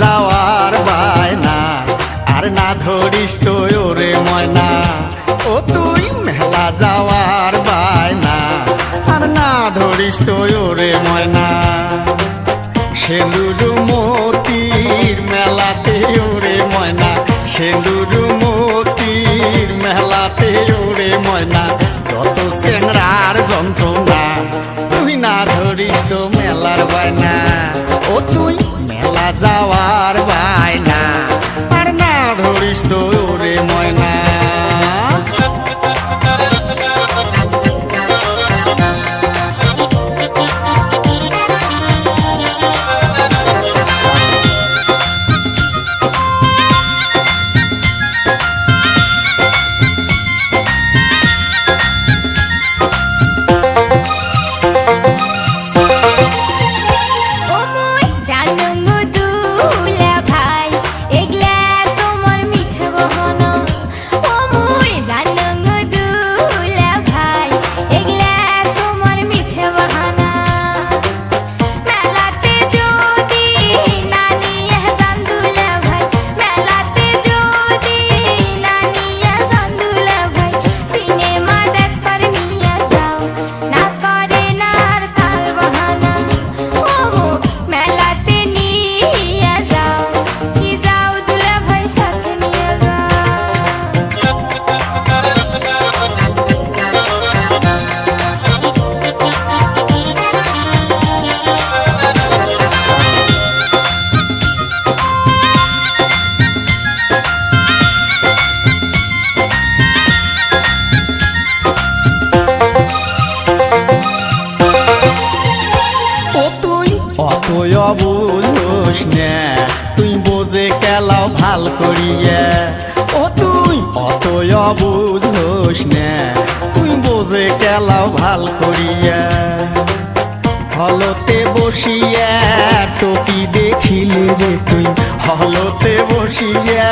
যাওয়ার বায়না আর না ধরিস তো ওরে ময়না। ও তুই মেলা যাওয়ার বায়না আর না ধরিস তো ওরে ময়না। সেন্দুর মতির মেলাতে ওরে ময়না, সেন্দুর মতির মেলাতে ওরে ময়না। যত চেংড়ার যন্ত্রণা তুই না ধরিস তো মেলার বায়না। ও তুই মেলা যাওয়ার বায়না আর না ধরিস তো ওরে ময়না। বুঝোস না তুই বোঝে কেলাও ভাল করিয়া। ও তুই অতই বুঝোস না তুই বোঝে কেলাও ভাল করিয়া। হলতে বসিয়া টপি দেখিলে রে তুই, হলতে বসিয়া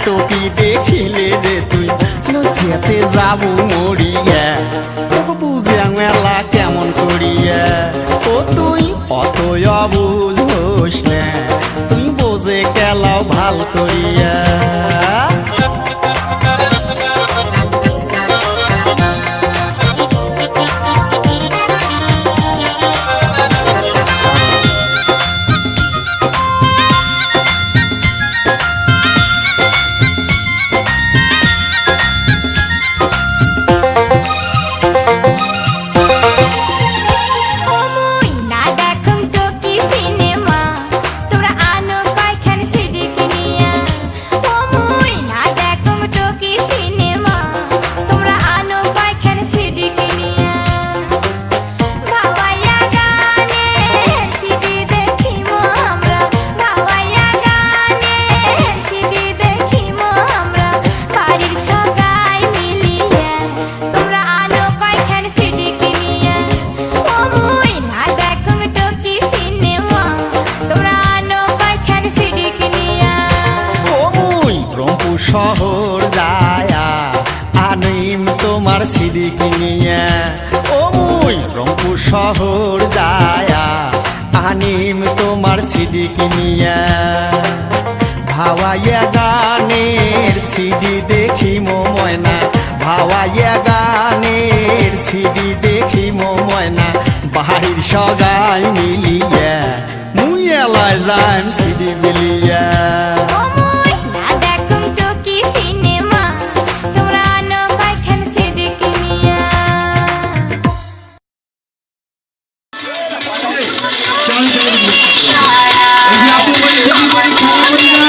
টপি দেখিলে রে তুই লজ্জাতে যাবো মরিয়া। বুঝে মেলা কেমন করিয়া। ও তুই অতই বুঝোস না তুই বোঝে কেলাও ভাল করিয়া। সিনেমা তোরা আনো কয়খান সিডি কিনিয়া। ও মুই সিডি কিনিয়া ও মুই রংপুর শহর যায়া আনিম তোমার সিডি কিনিয়া ভাওয়াইয়া গানের সিডি দেখি ময়না ভাওয়াইয়া গানের সিডি দেখি ময়না বাহির সগাই মিলিয়া মুই এলায় যাইম সিডি মিলিয়া Everybody,